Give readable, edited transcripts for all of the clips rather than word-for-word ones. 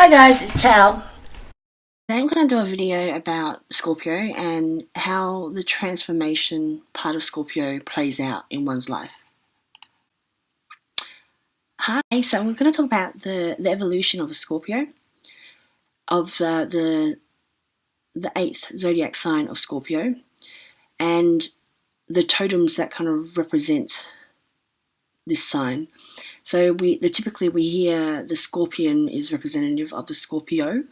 Hi guys, it's Tal. Today I'm going to do a video about Scorpio and how the transformation part of Scorpio plays out in one's life. Hi, so we're going to talk about the evolution of a Scorpio, of the eighth zodiac sign of Scorpio, and the totems that kind of represent this sign. So typically we hear the scorpion is representative of the Scorpio.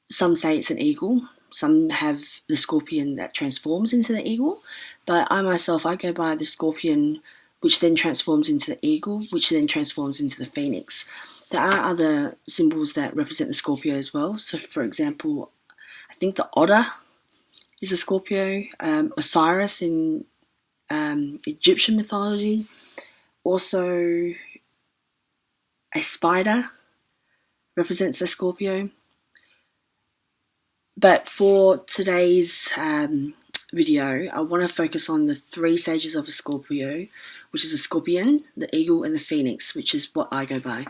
Some say it's an eagle. Some have the scorpion that transforms into the eagle. But I go by the scorpion, which then transforms into the eagle, which then transforms into the phoenix. There are other symbols that represent the Scorpio as well. So, for example, I think the otter is a Scorpio. Osiris in Egyptian mythology. Also, a spider represents a Scorpio. But for today's video, I want to focus on the three stages of a Scorpio, which is the scorpion, the eagle, and the phoenix, which is what I go by.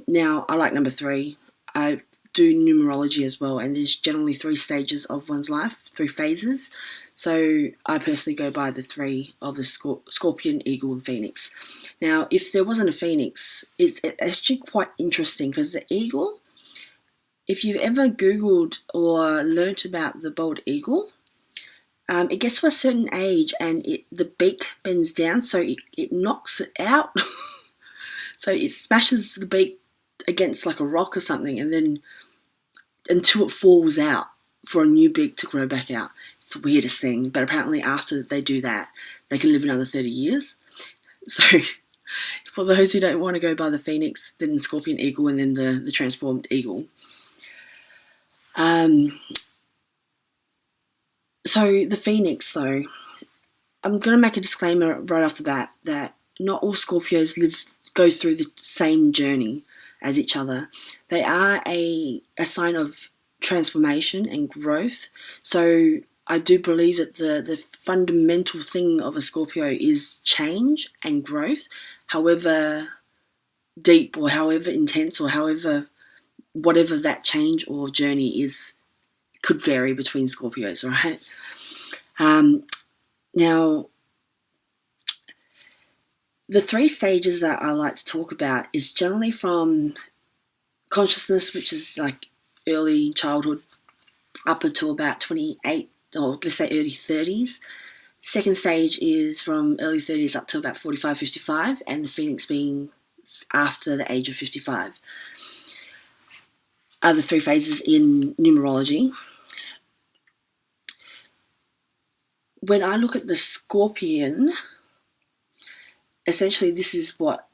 Now, I like number 3. I do numerology as well, and there's generally 3 stages of one's life, 3 phases. So I personally go by the 3 of the scorpion, eagle, and phoenix. Now, if there wasn't a phoenix, it's actually quite interesting because the eagle, if you've ever Googled or learnt about the bald eagle, it gets to a certain age and the beak bends down, so it knocks it out. So it smashes the beak against like a rock or something, and then until it falls out for a new beak to grow back out. It's the weirdest thing, but apparently after they do that, they can live another 30 years. So for those who don't want to go by the phoenix, then the scorpion, eagle, and then the transformed eagle. So the phoenix, though, I'm going to make a disclaimer right off the bat that not all Scorpios go through the same journey as each other. They are a sign of transformation and growth. So I do believe that the fundamental thing of a Scorpio is change and growth, however deep or however intense or whatever that change or journey is, could vary between Scorpios, right? Now, the 3 stages that I like to talk about is generally from consciousness, which is like early childhood, up until about 28, or let's say early 30s. Second stage is from early 30s up to about 45, 55, and the phoenix being after the age of 55. Are the 3 phases in numerology. When I look at the scorpion, essentially this is what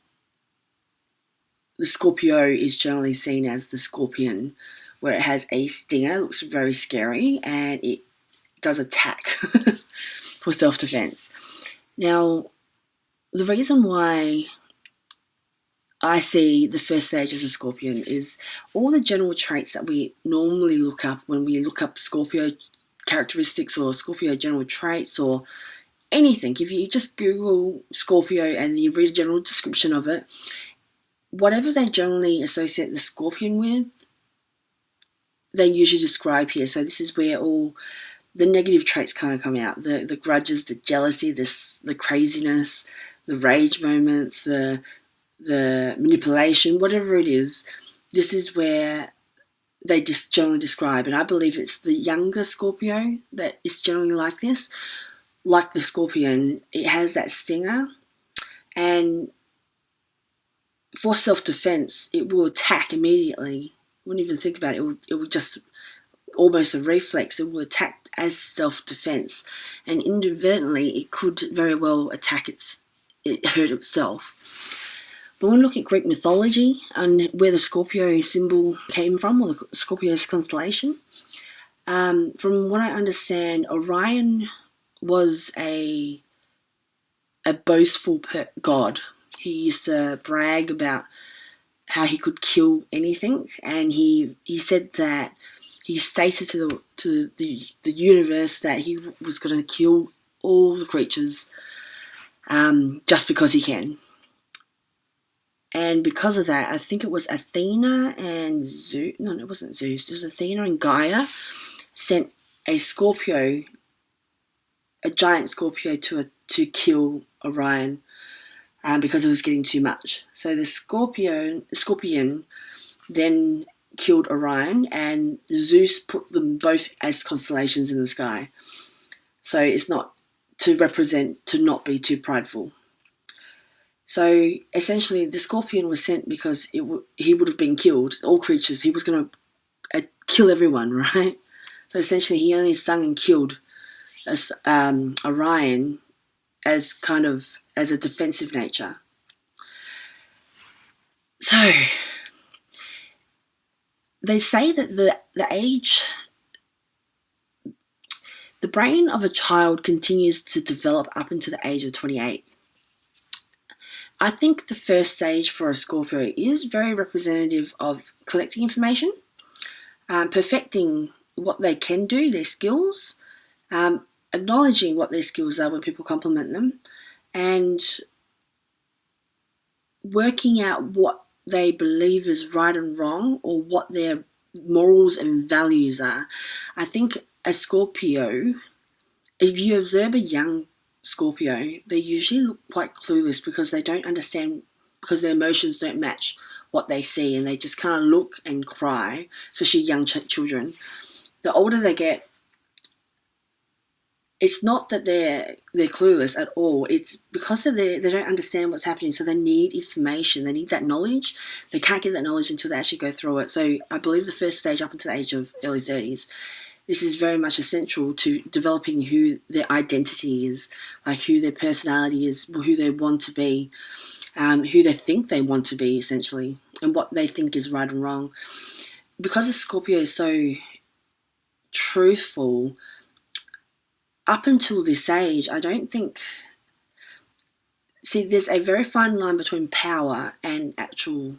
the Scorpio is generally seen as, the scorpion, where it has a stinger, looks very scary, and it does attack for self-defense. Now, the reason why I see the first stage as a scorpion is all the general traits that we normally look up when we look up Scorpio characteristics or Scorpio general traits or anything. If you just Google Scorpio and you read a general description of it, whatever they generally associate the scorpion with, they usually describe here. So this is where all the negative traits kind of come out. The grudges, the jealousy, the craziness, the rage moments, the manipulation, whatever it is, this is where they just generally describe. And I believe it's the younger Scorpio that is generally like this. Like the scorpion, it has that stinger, and for self-defense, it will attack immediately. Wouldn't even think about it. It will just, almost a reflex, it will attack as self-defense, and inadvertently it could very well attack it hurt itself. But when we look at Greek mythology and where the Scorpio symbol came from, or the Scorpio's constellation, from what I understand, Orion was a boastful god. He used to brag about how he could kill anything, and he said that he stated to the universe that he was going to kill all the creatures just because he can. And because of that, I think it was Athena and Zeus. No, it wasn't Zeus. It was Athena and Gaia sent a Scorpio, a giant Scorpio, to kill Orion, because it was getting too much. So the Scorpion then killed Orion, and Zeus put them both as constellations in the sky. So it's not to represent to not be too prideful. So essentially, the Scorpion was sent because he would have been killed, all creatures. He was going to kill everyone, right? So essentially, he only stung and killed Orion as a defensive nature. So they say that the brain of a child continues to develop up until the age of 28. I think the first stage for a Scorpio is very representative of collecting information, perfecting what they can do, their skills, acknowledging what their skills are when people compliment them, and working out what they believe is right and wrong, or what their morals and values are. I think a Scorpio, if you observe a young Scorpio, they usually look quite clueless because they don't understand, because their emotions don't match what they see, and they just kind of look and cry, especially young children. The older they get, it's not that they're clueless at all. It's because they don't understand what's happening, so they need information. They need that knowledge. They can't get that knowledge until they actually go through it. So I believe the first stage, up until the age of early 30s, this is very much essential to developing who their identity is, like who their personality is, who they want to be, who they think they want to be, essentially, and what they think is right and wrong. Because the Scorpio is so truthful, up until this age, I don't think... See, there's a very fine line between power and actualized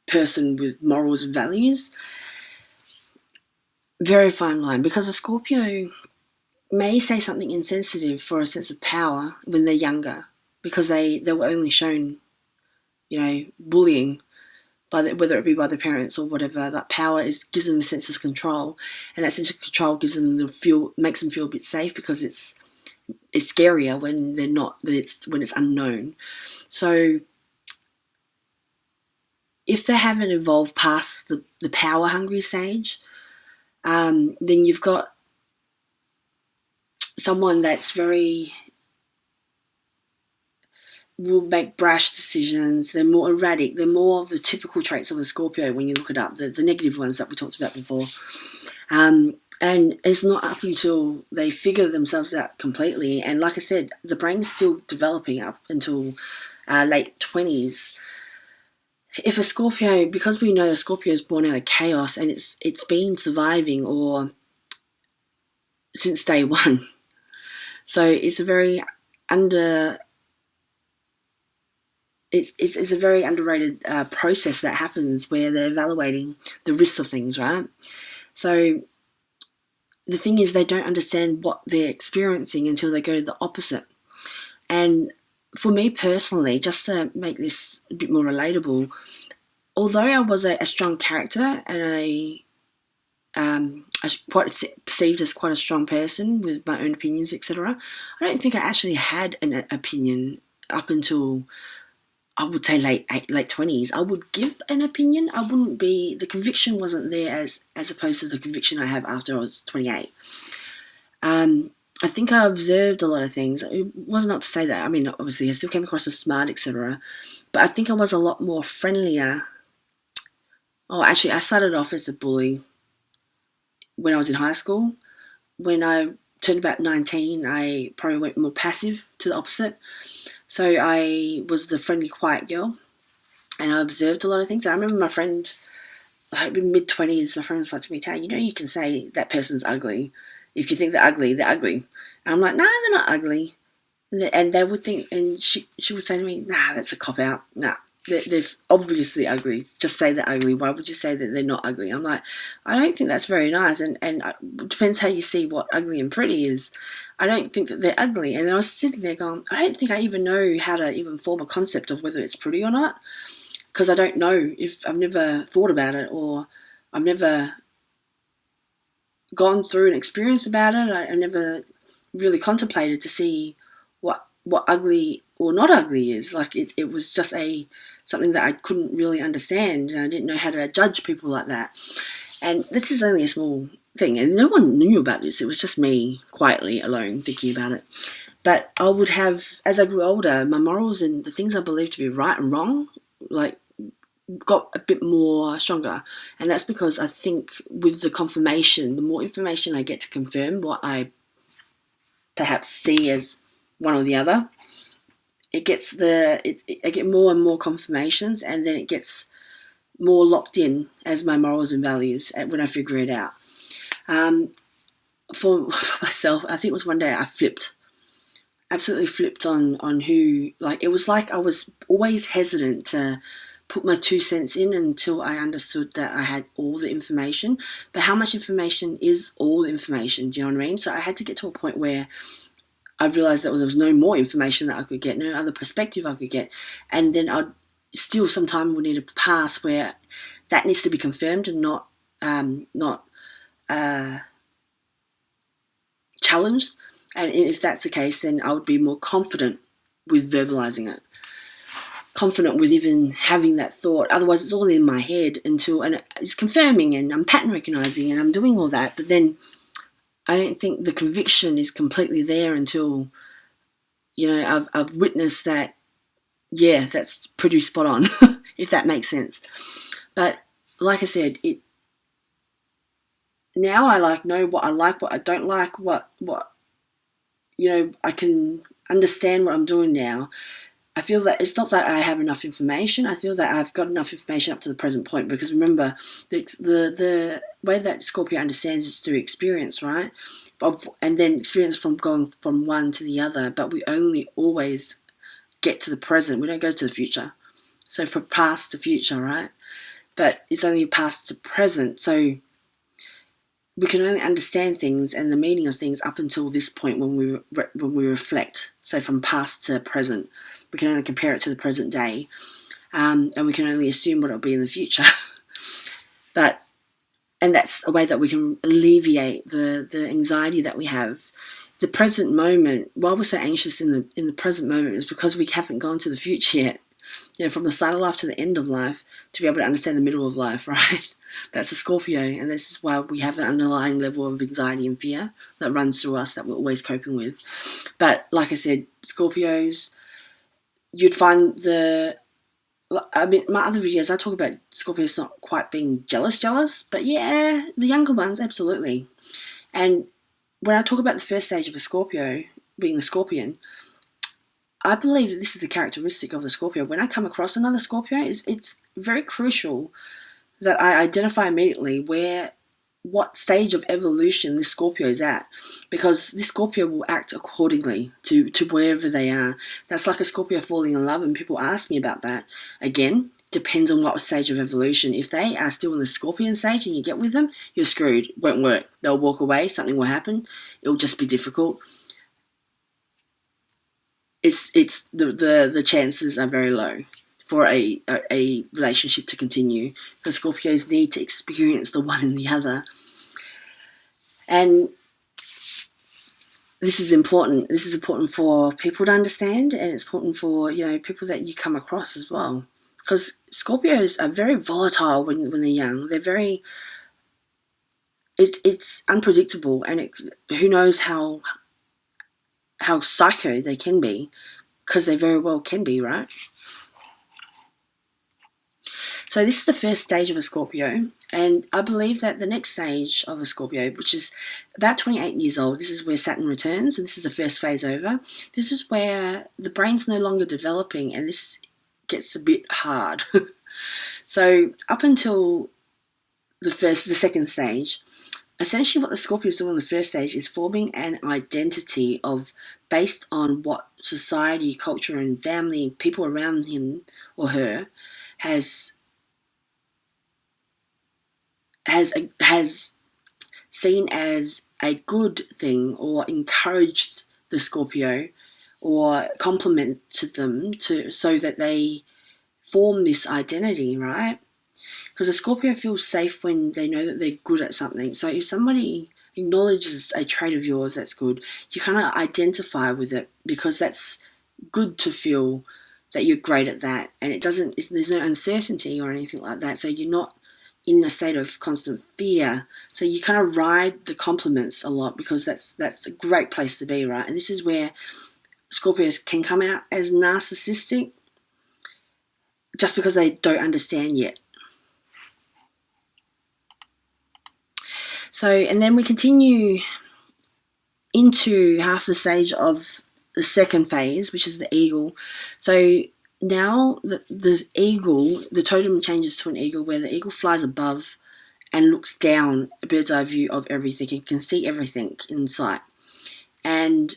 person with morals and values. Very fine line, because a Scorpio may say something insensitive for a sense of power when they're younger, because they were only shown, bullying, whether it be by their parents or whatever. That power gives them a sense of control, and that sense of control gives them makes them feel a bit safe, because it's scarier when they're not, when it's unknown. So if they haven't evolved past the power hungry stage, then you've got someone that's will make brash decisions. They're more erratic. They're more of the typical traits of a Scorpio when you look it up, the negative ones that we talked about before. And it's not up until they figure themselves out completely. And like I said, the brain's still developing up until late 20s. If a Scorpio, because we know a Scorpio is born out of chaos, and it's been surviving since day one. So it's a very it's a very underrated process that happens, where they're evaluating the risks of things, right? So the thing is, they don't understand what they're experiencing until they go to the opposite. And for me personally, just to make this a bit more relatable, although I was a strong character and I quite perceived as quite a strong person with my own opinions, etc., I don't think I actually had an opinion up until, I would say, late 20s. I would give an opinion. I wouldn't be... The conviction wasn't there as opposed to the conviction I have after I was 28. I think I observed a lot of things. It was not to say that. I mean, obviously, I still came across as smart, etc. But I think I was a lot more friendlier. Oh, actually, I started off as a bully when I was in high school. When I turned about 19, I probably went more passive, to the opposite. So I was the friendly, quiet girl, and I observed a lot of things. I remember my friend, like in mid-20s, my friend was like to me, "Tay, you can say that person's ugly. If you think they're ugly, they're ugly." And I'm like, "Nah, they're not ugly." And they would think, and she would say to me, "Nah, that's a cop-out. Nah, they're obviously ugly. Just say they're ugly. Why would you say that they're not ugly? I'm like, I don't think that's very nice. And it depends how you see what ugly and pretty is. I don't think that they're ugly. And I was sitting there going, I don't think I even know how to even form a concept of whether it's pretty or not. Because I don't know if I've never thought about it, or I've never gone through an experience about it. I never really contemplated to see what ugly or not ugly is. Like it was just something that I couldn't really understand, and I didn't know how to judge people like that. And this is only a small thing, and no one knew about this. It was just me quietly alone thinking about it. But I would have, as I grew older, my morals and the things I believed to be right and wrong, like, got a bit more stronger. And that's because I think with the confirmation, the more information I get to confirm what I perhaps see as one or the other, I get more and more confirmations, and then it gets more locked in as my morals and values when I figure it out. For myself, I think it was one day I absolutely flipped on who, like, it was like I was always hesitant to put my 2 cents in until I understood that I had all the information. But how much information is all the information? Do you know what I mean? So I had to get to a point where I realised that there was no more information that I could get, no other perspective I could get. And then I'd still sometime would need a pass where that needs to be confirmed and not challenged. And if that's the case, then I would be more confident with verbalising it. Confident with even having that thought. Otherwise, it's all in my head and it's confirming, and I'm pattern recognising, and I'm doing all that. But then I don't think the conviction is completely there until, I've witnessed that, yeah, that's pretty spot on, if that makes sense. But like I said, now I know what I don't like, what I can understand what I'm doing now. I feel that it's not that I have enough information. I feel that I've got enough information up to the present point, because remember, the way that Scorpio understands is through experience, right? And then experience from going from one to the other, but we only always get to the present. We don't go to the future. So from past to future, right? But it's only past to present. So we can only understand things and the meaning of things up until this point when we reflect. So from past to present. We can only compare it to the present day, and we can only assume what it'll be in the future. And that's a way that we can alleviate the anxiety that we have. The present moment, why we're so anxious in the present moment, is because we haven't gone to the future yet. From the start of life to the end of life, to be able to understand the middle of life, right? That's a Scorpio, and this is why we have an underlying level of anxiety and fear that runs through us that we're always coping with. But like I said, Scorpios, you'd find my other videos, I talk about Scorpios not quite being jealous, but yeah, the younger ones, absolutely. And when I talk about the first stage of a Scorpio, being a Scorpion, I believe that this is the characteristic of the Scorpio. When I come across another Scorpio, it's very crucial that I identify immediately what stage of evolution this Scorpio is at, because this Scorpio will act accordingly to wherever they are. That's like a Scorpio falling in love, and people ask me about that. Again, depends on what stage of evolution. If they are still in the Scorpion stage and you get with them, you're screwed. It won't work. They'll walk away. Something will happen. It'll just be difficult. It's the chances are very low for a relationship to continue, because Scorpios need to experience the one and the other. And this is important. This is important for people to understand, and it's important for people that you come across as well, because Scorpios are very volatile when they're young. They're very it's unpredictable, and who knows how psycho they can be, because they very well can be, right? So this is the first stage of a Scorpio, and I believe that the next stage of a Scorpio, which is about 28 years old, this is where Saturn returns, and this is the first phase over. This is where the brain's no longer developing, and this gets a bit hard. So up until the second stage, essentially what the Scorpios do in the first stage is forming an identity based on what society, culture, and family, people around him or her has seen as a good thing, or encouraged the Scorpio or complimented them so that they form this identity, right? Because a Scorpio feels safe when they know that they're good at something. So if somebody acknowledges a trait of yours that's good, you kind of identify with it, because that's good to feel that you're great at that, and there's no uncertainty or anything like that. So you're not in a state of constant fear. So you kind of ride the compliments a lot, because that's a great place to be, right? And this is where Scorpios can come out as narcissistic just because they don't understand yet. So, and then we continue into half the stage of the second phase, which is the eagle. So now the eagle, the totem changes to an eagle, where the eagle flies above and looks down, a bird's eye view of everything. It can see everything in sight. And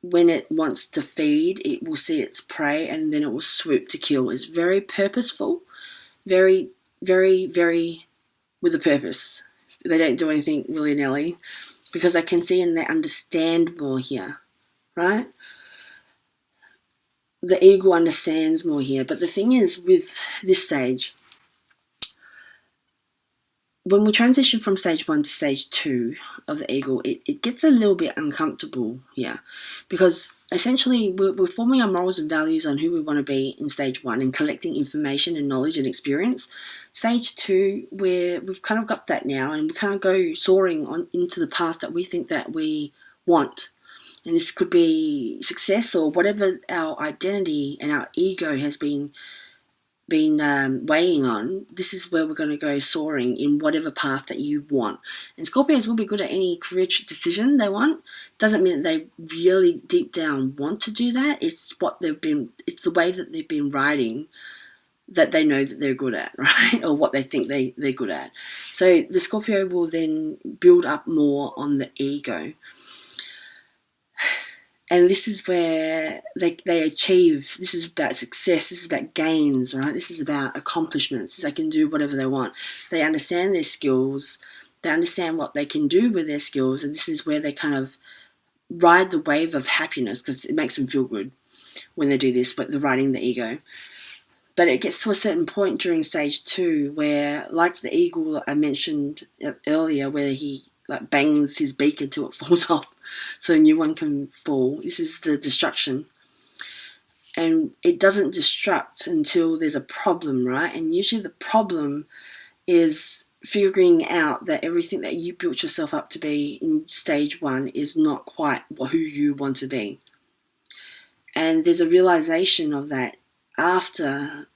when it wants to feed, it will see its prey and then it will swoop to kill. It's very purposeful, very, very, very with a purpose. They don't do anything willy-nilly, because they can see and they understand more here, right? The eagle understands more here. But the thing is, with this stage, when we transition from stage 1 to stage 2 of the eagle, it gets a little bit uncomfortable here, because essentially we're forming our morals and values on who we want to be in stage 1 and collecting information and knowledge and experience. Stage 2, where we've kind of got that now, and we kind of go soaring on into the path that we think that we want. And this could be success or whatever our identity and our ego has been weighing on. This is where we're going to go soaring in whatever path that you want. And Scorpios will be good at any career decision they want. Doesn't mean that they really deep down want to do that. It's the wave that they've been riding that they know that they're good at, right? Or what they think they're good at. So the Scorpio will then build up more on the ego. And this is where they achieve. This is about success. This is about gains, right? This is about accomplishments. They can do whatever they want. They understand their skills. They understand what they can do with their skills. And this is where they kind of ride the wave of happiness, because it makes them feel good when they do this, but they're riding the ego. But it gets to a certain point during stage 2 where, like the eagle that I mentioned earlier, where he like bangs his beak until it falls off so a new one can fall. This is the destruction. And it doesn't destruct until there's a problem, right? And usually the problem is figuring out that everything that you built yourself up to be in stage 1 is not quite who you want to be. And there's a realization of that after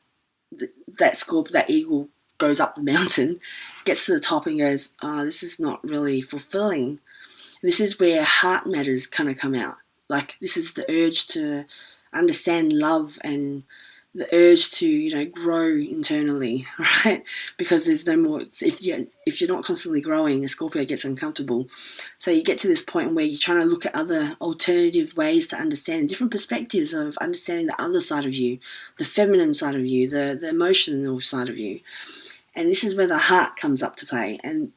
that eagle goes up the mountain, gets to the top and goes, oh, this is not really fulfilling. This is where heart matters kind of come out. Like, this is the urge to understand love and the urge to, grow internally, right? Because there's no more, if you're not constantly growing, a Scorpio gets uncomfortable. So you get to this point where you're trying to look at other alternative ways to understand, different perspectives of understanding the other side of you, the feminine side of you, the emotional side of you. And this is where the heart comes up to play. And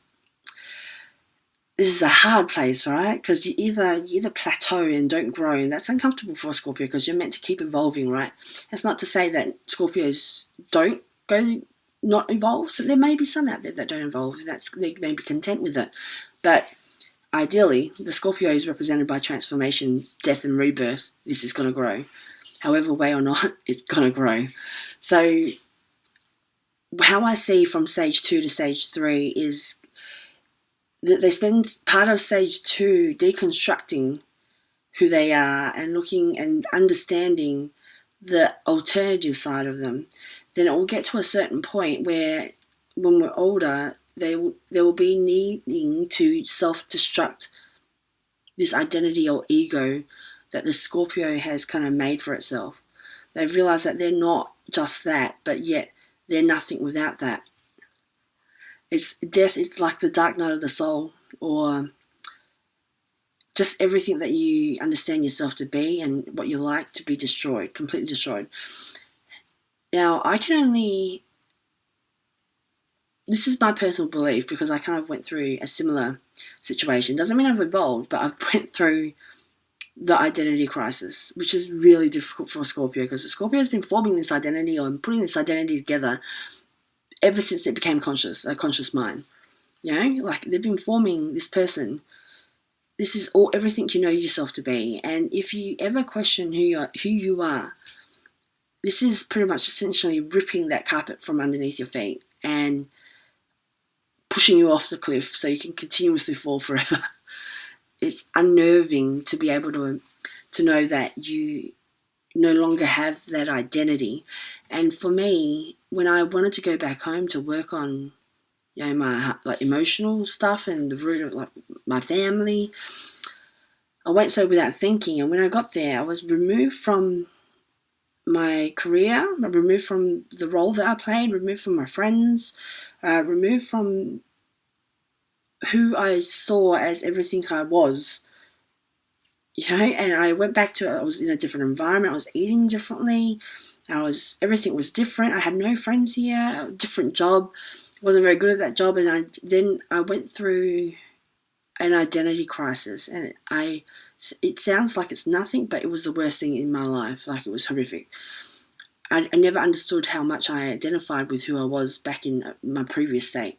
this is a hard place, right? Because you either plateau and don't grow, and that's uncomfortable for a Scorpio, because you're meant to keep evolving, right? That's not to say that Scorpios don't not evolve. So there may be some out there that don't evolve. They may be content with it. But ideally, the Scorpio is represented by transformation, death, and rebirth. This is going to grow. However way or not, it's going to grow. So how I see from stage 2 to stage 3 is that they spend part of stage 2 deconstructing who they are and looking and understanding the alternative side of them. Then it will get to a certain point where, when we're older, they will be needing to self-destruct this identity or ego that the Scorpio has kind of made for itself. They've realized that they're not just that, but yet they're nothing without that. Death is like the dark night of the soul, or just everything that you understand yourself to be and what you like to be destroyed, completely destroyed. Now, this is my personal belief because I kind of went through a similar situation. Doesn't mean I've evolved, but I've went through the identity crisis, which is really difficult for a Scorpio, because the Scorpio has been forming this identity or putting this identity together ever since it became conscious, a conscious mind. You know, like they've been forming this person. This is everything you know yourself to be. And if you ever question who you are, this is pretty much essentially ripping that carpet from underneath your feet and pushing you off the cliff so you can continuously fall forever. It's unnerving to be able to know that you no longer have that identity. And for me, when I wanted to go back home to work on, you know, my like emotional stuff and the root of like my family, I went so without thinking. And when I got there, I was removed from my career, removed from the role that I played, removed from my friends, removed from who I saw as everything I was, you know. And I went back to, I was in a different environment, I was eating differently, everything was different, I had no friends here, a different job, wasn't very good at that job. And then I went through an identity crisis, and it sounds like it's nothing, but it was the worst thing in my life. Like, it was horrific. I never understood how much I identified with who I was back in my previous state.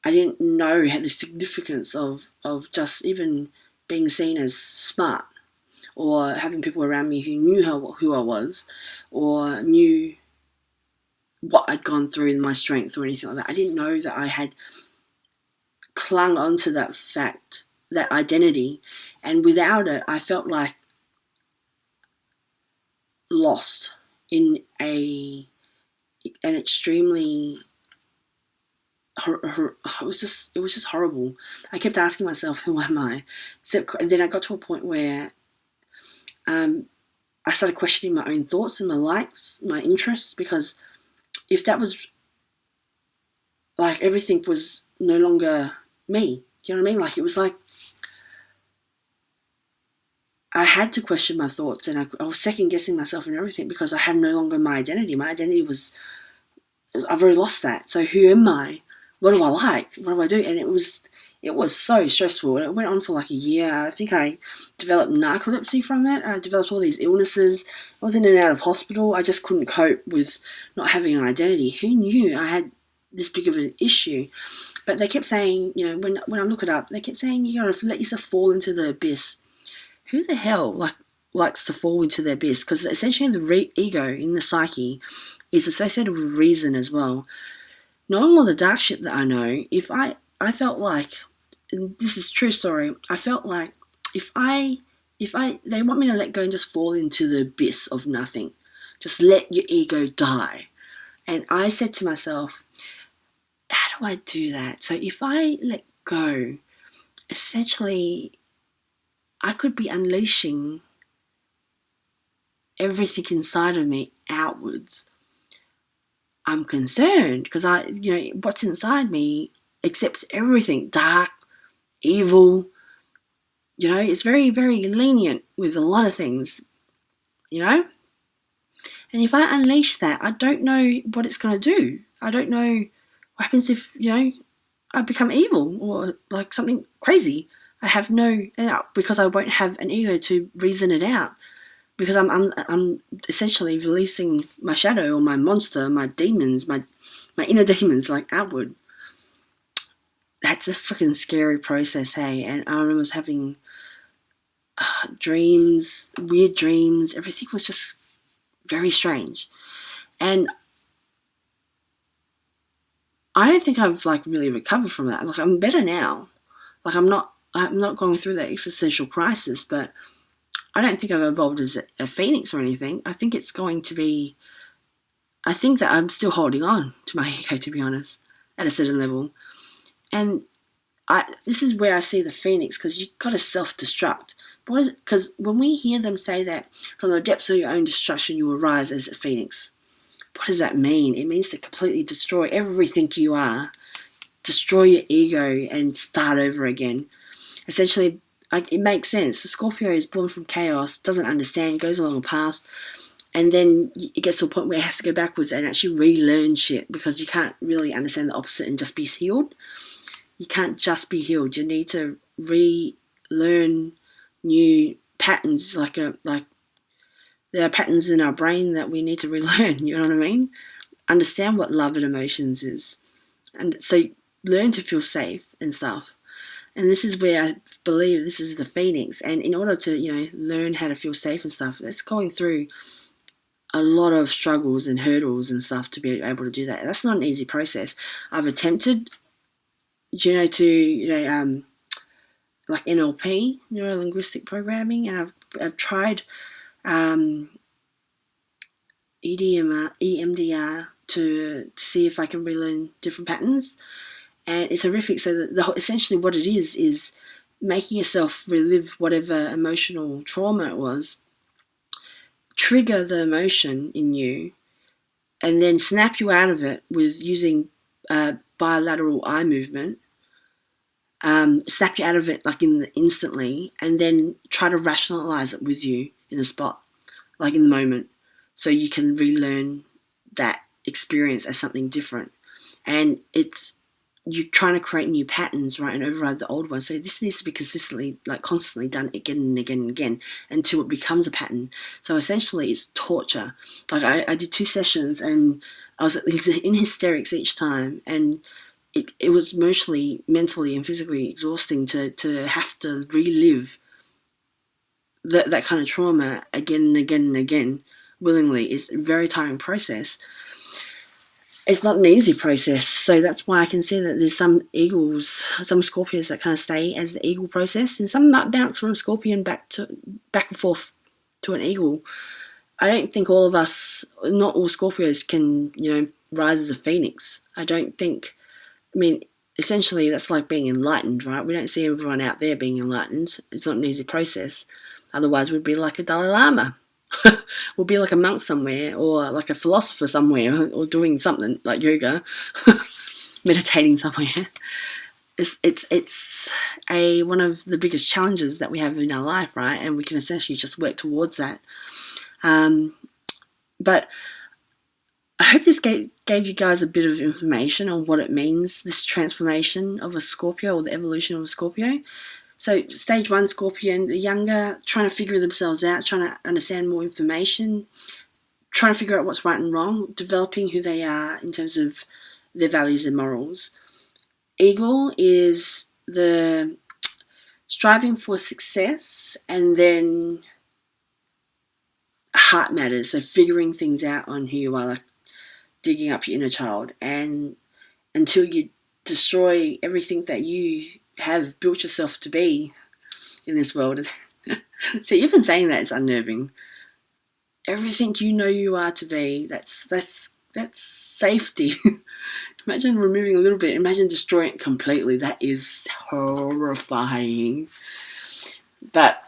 I didn't know the significance of just even being seen as smart, or having people around me who knew who I was, or knew what I'd gone through and my strength or anything like that. I didn't know that I had clung onto that fact, that identity, and without it, I felt like lost in an extremely. It was just horrible. I kept asking myself, who am I? And then I got to a point where I started questioning my own thoughts and my likes, my interests, because if that was like, everything was no longer me, you know what I mean? Like, it was like I had to question my thoughts, and I was second guessing myself and everything, because I had no longer my identity. My identity was, I've already lost that. So who am I? What do I like? What do I do? And it was so stressful. It went on for like a year. I think I developed narcolepsy from it. I developed all these illnesses. I was in and out of hospital. I just couldn't cope with not having an identity. Who knew I had this big of an issue? But they kept saying, you know, when I look it up, they kept saying you gotta let yourself fall into the abyss. Who the hell likes to fall into the abyss? Because essentially the ego in the psyche is associated with reason as well. Knowing all the dark shit that I know, if I felt like, and this is a true story, I felt like if they want me to let go and just fall into the abyss of nothing, just let your ego die. And I said to myself, how do I do that? So if I let go, essentially I could be unleashing everything inside of me outwards. I'm concerned because what's inside me accepts everything dark, evil. You know, it's very, very lenient with a lot of things, you know? And if I unleash that, I don't know what it's going to do. I don't know what happens if, I become evil or like something crazy. I have because I won't have an ego to reason it out. Because I'm essentially releasing my shadow or my monster, my demons, my inner demons, like, outward. That's a freaking scary process, hey? And I was having dreams, weird dreams. Everything was just very strange. And I don't think I've really recovered from that. Like, I'm better now. Like, I'm not going through that existential crisis, but I don't think I've evolved as a phoenix or anything. I think that I'm still holding on to my ego, to be honest, at a certain level. And this is where I see the phoenix, because you've got to self-destruct. Because when we hear them say that from the depths of your own destruction you arise as a phoenix, what does that mean? It means to completely destroy everything you are destroy your ego and start over again. Essentially, like, it makes sense. The Scorpio is born from chaos, doesn't understand, goes along a path, and then it gets to a point where it has to go backwards and actually relearn shit, because you can't really understand the opposite and just be healed. You can't just be healed. You need to relearn new patterns. Like there are patterns in our brain that we need to relearn. You know what I mean? Understand what love and emotions is, and so learn to feel safe and stuff. And this is where I believe this is the Phoenix. And in order to, learn how to feel safe and stuff, it's going through a lot of struggles and hurdles and stuff to be able to do that. That's not an easy process. I've attempted, like NLP, neuro linguistic programming, and I've tried EMDR to see if I can relearn different patterns. And it's horrific. So essentially what it is making yourself relive whatever emotional trauma it was, trigger the emotion in you, and then snap you out of it with using bilateral eye movement, snap you out of it like instantly, and then try to rationalize it with you in the spot, like in the moment, so you can relearn that experience as something different. And it's you're trying to create new patterns, right, and override the old ones. So this needs to be consistently, like constantly done again and again and again until it becomes a pattern. So essentially it's torture. Like I did 2 sessions and I was in hysterics each time, and it was emotionally, mentally and physically exhausting to have to relive that kind of trauma again and again and again willingly. It's a very tiring process. It's not an easy process, so that's why I can see that there's some eagles, some Scorpios that kind of stay as the eagle process, and some might bounce from Scorpion back and forth to an eagle. I don't think all of us, not all Scorpios can, rise as a phoenix. Essentially that's like being enlightened, right? We don't see everyone out there being enlightened. It's not an easy process. Otherwise we'd be like a Dalai Lama. We'll be like a monk somewhere, or like a philosopher somewhere, or doing something like yoga, meditating somewhere. It's one of the biggest challenges that we have in our life, right? And we can essentially just work towards that. But I hope this gave you guys a bit of information on what it means, this transformation of a Scorpio, or the evolution of a Scorpio. So stage 1 Scorpion, the younger, trying to figure themselves out, trying to understand more information, trying to figure out what's right and wrong, developing who they are in terms of their values and morals. Eagle is the striving for success, and then heart matters, so figuring things out on who you are, like digging up your inner child, and until you destroy everything that you have built yourself to be in this world. So even saying that is unnerving. Everything you are to be, that's safety. Imagine removing a little bit, imagine destroying it completely. That is horrifying. But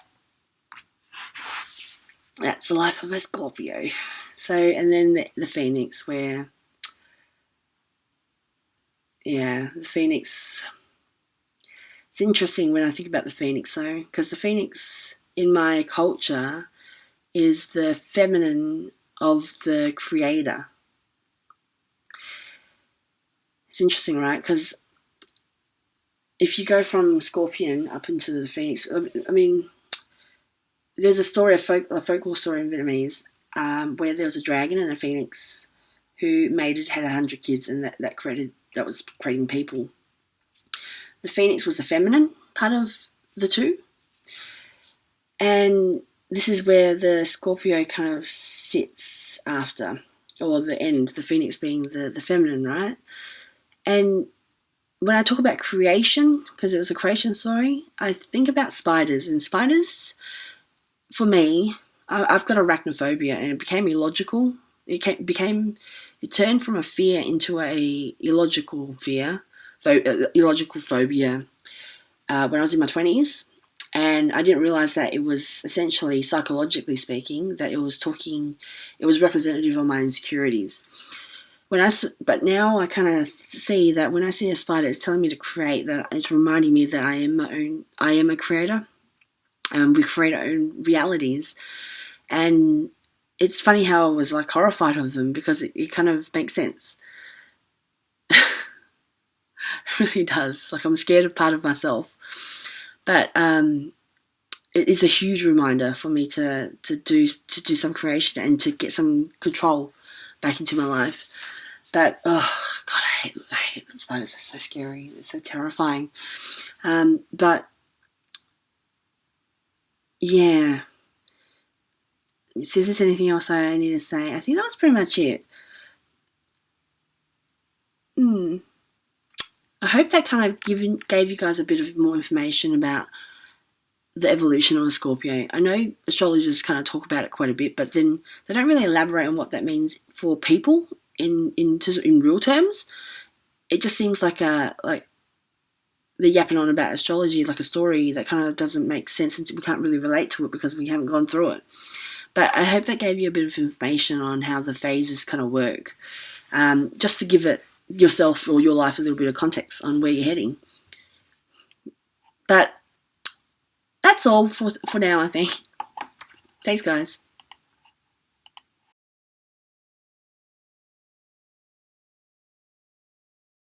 that's the life of a Scorpio. So, and then the Phoenix, where, the Phoenix. It's interesting when I think about the Phoenix, though, because the Phoenix in my culture is the feminine of the creator. It's interesting, right? Because if you go from Scorpion up into the Phoenix, there's a story, a folklore story in Vietnamese, where there was a dragon and a phoenix who mated, had 100 kids, and that was creating people. The Phoenix was the feminine part of the two. And this is where the Scorpio kind of sits after, or the end, the Phoenix being the feminine, right? And when I talk about creation, because it was a creation story, I think about spiders. And spiders, for me, I've got arachnophobia, and it became illogical. It turned from a fear into a illogical phobia when I was in my 20s, and I didn't realise that it was essentially, psychologically speaking, that it was representative of my insecurities. but now I kind of see that when I see a spider, it's telling me to create. That it's reminding me that I am a creator. We create our own realities, and it's funny how I was like horrified of them because it kind of makes sense. It really does. Like I'm scared of part of myself, but it is a huge reminder for me to do some creation and to get some control back into my life. But oh god, I hate spiders. They're so scary. They're so terrifying. But yeah, let me see if there's anything else I need to say. I think that was pretty much it. I hope that kind of gave you guys a bit of more information about the evolution of a Scorpio. I know astrologers kind of talk about it quite a bit, but then they don't really elaborate on what that means for people in real terms. It just seems like they're yapping on about astrology like a story that kind of doesn't make sense, and we can't really relate to it because we haven't gone through it. But I hope that gave you a bit of information on how the phases kind of work, just to give it yourself or your life a little bit of context on where you're heading. But that's all for now, I think. Thanks, guys.